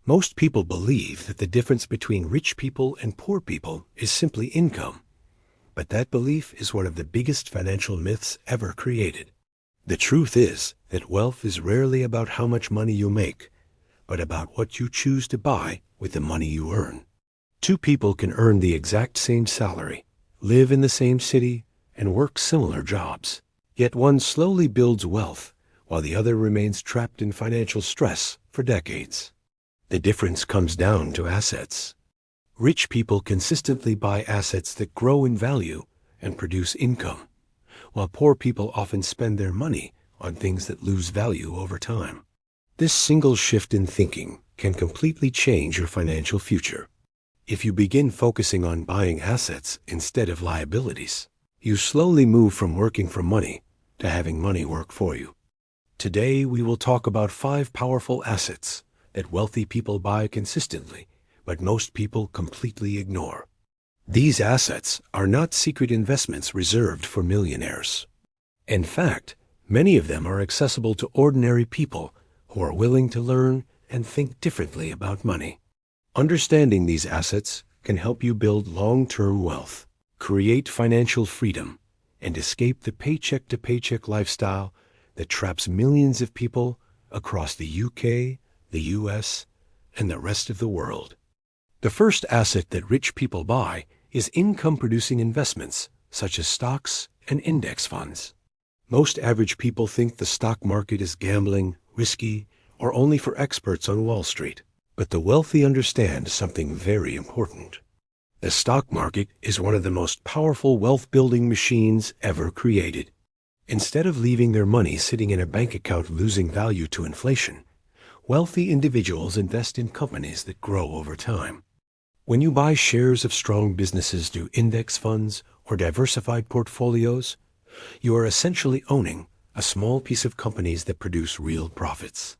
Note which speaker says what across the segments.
Speaker 1: Most people believe that the difference between rich people and poor people is simply income. But that belief is one of the biggest financial myths ever created. The truth is that wealth is rarely about how much money you make, but about what you choose to buy with the money you earn. Two people can earn the exact same salary, live in the same city, and work similar jobs. Yet one slowly builds wealth, while the other remains trapped in financial stress for decades. The difference comes down to assets. Rich people consistently buy assets that grow in value and produce income, while poor people often spend their money on things that lose value over time. This single shift in thinking can completely change your financial future. If you begin focusing on buying assets instead of liabilities, you slowly move from working for money to having money work for you. Today, we will talk about 5 powerful assets that wealthy people buy consistently, but most people completely ignore. These assets are not secret investments reserved for millionaires. In fact, many of them are accessible to ordinary people who are willing to learn and think differently about money. Understanding these assets can help you build long-term wealth, create financial freedom, and escape the paycheck-to-paycheck lifestyle that traps millions of people across the UK, the US, and the rest of the world. The first asset that rich people buy is income-producing investments, such as stocks and index funds. Most average people think the stock market is gambling, risky, or only for experts on Wall Street. But the wealthy understand something very important. The stock market is one of the most powerful wealth-building machines ever created. Instead of leaving their money sitting in a bank account losing value to inflation, wealthy individuals invest in companies that grow over time. When you buy shares of strong businesses through index funds or diversified portfolios, you are essentially owning a small piece of companies that produce real profits.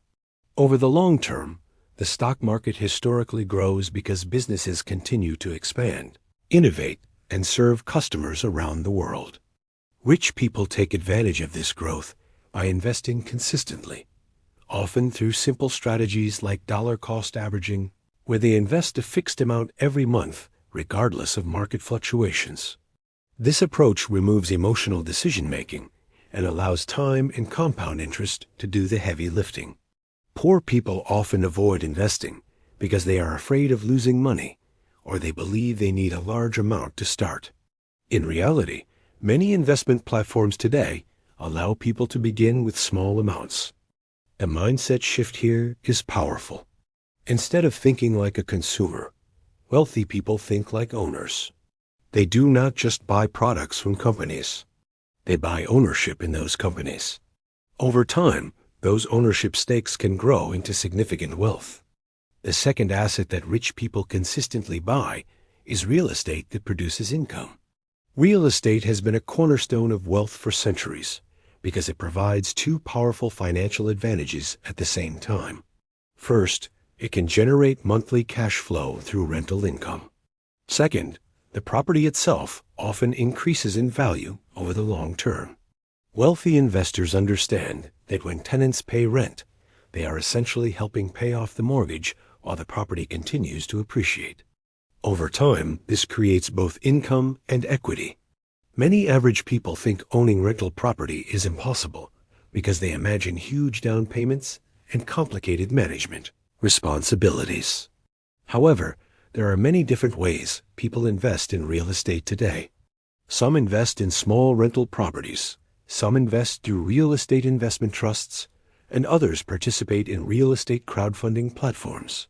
Speaker 1: Over the long term, the stock market historically grows because businesses continue to expand, innovate, and serve customers around the world. Rich people take advantage of this growth by investing consistently, often through simple strategies like dollar-cost averaging, where they invest a fixed amount every month, regardless of market fluctuations. This approach removes emotional decision-making and allows time and compound interest to do the heavy lifting. Poor people often avoid investing because they are afraid of losing money, or they believe they need a large amount to start. In reality, many investment platforms today allow people to begin with small amounts. A mindset shift here is powerful. Instead of thinking like a consumer, wealthy people think like owners. They do not just buy products from companies. They buy ownership in those companies. Over time, those ownership stakes can grow into significant wealth. The second asset that rich people consistently buy is real estate that produces income. Real estate has been a cornerstone of wealth for centuries because it provides 2 powerful financial advantages at the same time. First, it can generate monthly cash flow through rental income. Second, the property itself often increases in value over the long term. Wealthy investors understand that when tenants pay rent, they are essentially helping pay off the mortgage while the property continues to appreciate. Over time, this creates both income and equity. Many average people think owning rental property is impossible because they imagine huge down payments and complicated management responsibilities. However, there are many different ways people invest in real estate today. Some invest in small rental properties, some invest through real estate investment trusts, and others participate in real estate crowdfunding platforms.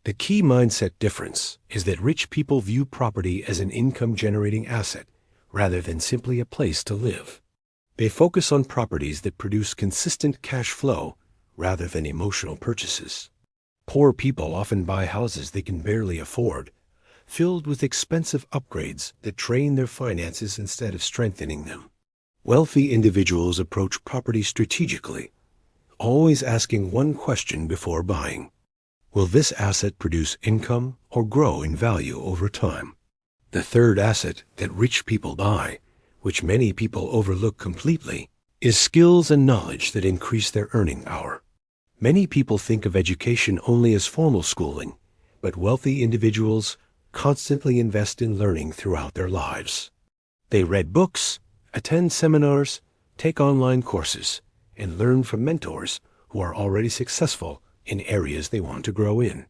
Speaker 1: The key mindset difference is that rich people view property as an income-generating asset rather than simply a place to live. They focus on properties that produce consistent cash flow rather than emotional purchases. Poor people often buy houses they can barely afford, filled with expensive upgrades that drain their finances instead of strengthening them. Wealthy individuals approach property strategically, always asking one question before buying. Will this asset produce income or grow in value over time? The third asset that rich people buy, which many people overlook completely, is skills and knowledge that increase their earning power. Many people think of education only as formal schooling, but wealthy individuals constantly invest in learning throughout their lives. They read books, attend seminars, take online courses, and learn from mentors who are already successful in areas they want to grow in.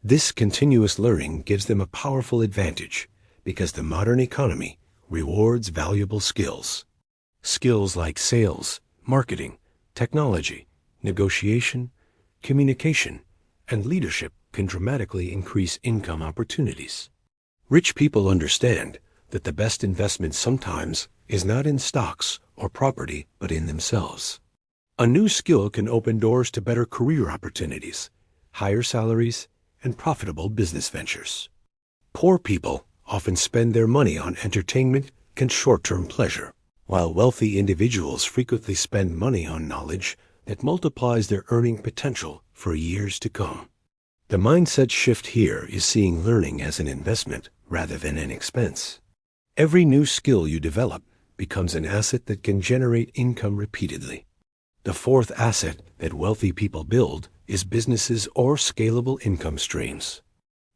Speaker 1: This continuous learning gives them a powerful advantage because the modern economy rewards valuable skills. Skills like sales, marketing, technology, negotiation, communication, and leadership can dramatically increase income opportunities. Rich people understand that the best investment sometimes is not in stocks or property, but in themselves. A new skill can open doors to better career opportunities, higher salaries, and profitable business ventures. Poor people often spend their money on entertainment and short-term pleasure, while wealthy individuals frequently spend money on knowledge that multiplies their earning potential for years to come. The mindset shift here is seeing learning as an investment rather than an expense. Every new skill you develop becomes an asset that can generate income repeatedly. The fourth asset that wealthy people build is businesses or scalable income streams.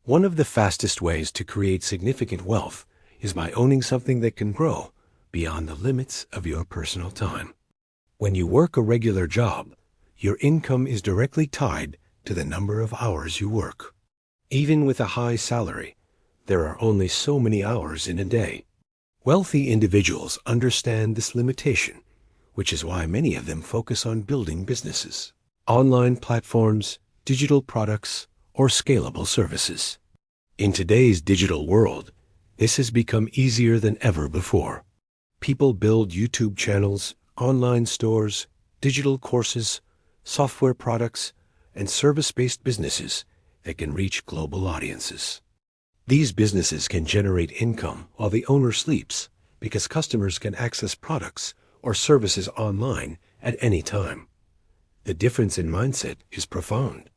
Speaker 1: One of the fastest ways to create significant wealth is by owning something that can grow beyond the limits of your personal time. When you work a regular job, your income is directly tied to the number of hours you work. Even with a high salary, there are only so many hours in a day. Wealthy individuals understand this limitation, which is why many of them focus on building businesses, online platforms, digital products, or scalable services. In today's digital world, this has become easier than ever before. People build YouTube channels, online stores, digital courses, software products, and service-based businesses that can reach global audiences. These businesses can generate income while the owner sleeps because customers can access products or services online at any time. The difference in mindset is profound.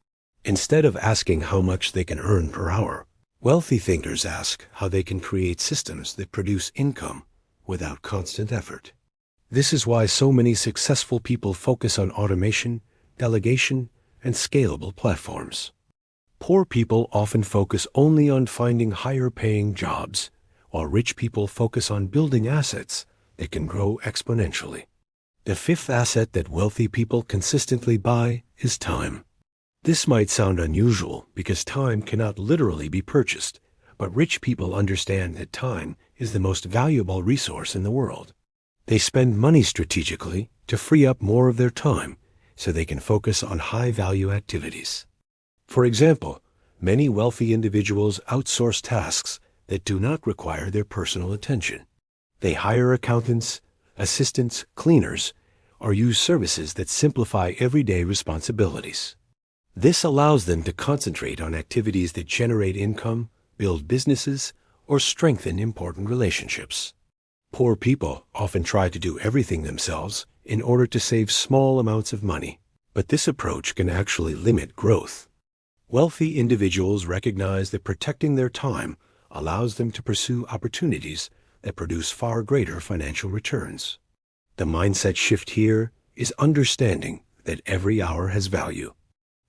Speaker 1: Instead of asking how much they can earn per hour, wealthy thinkers ask how they can create systems that produce income without constant effort. This is why so many successful people focus on automation, delegation, and scalable platforms. Poor people often focus only on finding higher-paying jobs, while rich people focus on building assets that can grow exponentially. The fifth asset that wealthy people consistently buy is time. This might sound unusual because time cannot literally be purchased, but rich people understand that time is the most valuable resource in the world. They spend money strategically to free up more of their time so they can focus on high-value activities. For example, many wealthy individuals outsource tasks that do not require their personal attention. They hire accountants, assistants, cleaners, or use services that simplify everyday responsibilities. This allows them to concentrate on activities that generate income, build businesses, or strengthen important relationships. Poor people often try to do everything themselves in order to save small amounts of money, but this approach can actually limit growth. Wealthy individuals recognize that protecting their time allows them to pursue opportunities that produce far greater financial returns. The mindset shift here is understanding that every hour has value.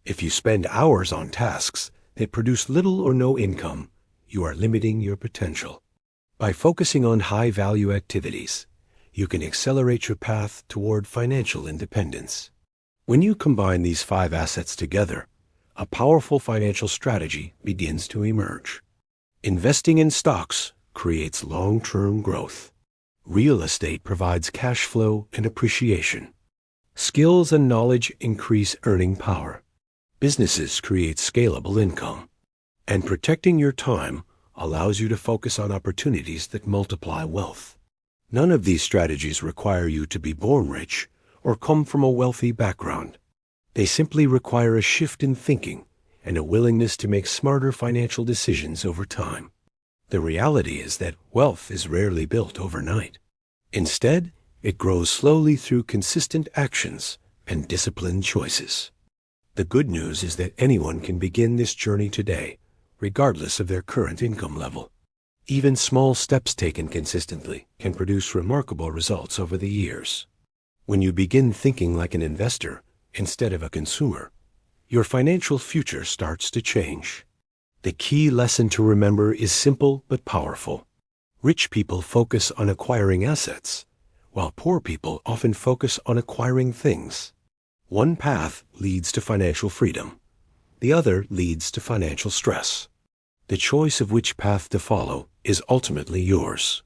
Speaker 1: If you spend hours on tasks that produce little or no income, you are limiting your potential. By focusing on high-value activities, you can accelerate your path toward financial independence. When you combine these 5 assets together, a powerful financial strategy begins to emerge. Investing in stocks creates long-term growth. Real estate provides cash flow and appreciation. Skills and knowledge increase earning power. Businesses create scalable income. And protecting your time allows you to focus on opportunities that multiply wealth. None of these strategies require you to be born rich or come from a wealthy background. They simply require a shift in thinking and a willingness to make smarter financial decisions over time. The reality is that wealth is rarely built overnight. Instead, it grows slowly through consistent actions and disciplined choices. The good news is that anyone can begin this journey today, regardless of their current income level. Even small steps taken consistently can produce remarkable results over the years. When you begin thinking like an investor instead of a consumer, your financial future starts to change. The key lesson to remember is simple but powerful. Rich people focus on acquiring assets, while poor people often focus on acquiring things. One path leads to financial freedom. The other leads to financial stress. The choice of which path to follow is ultimately yours.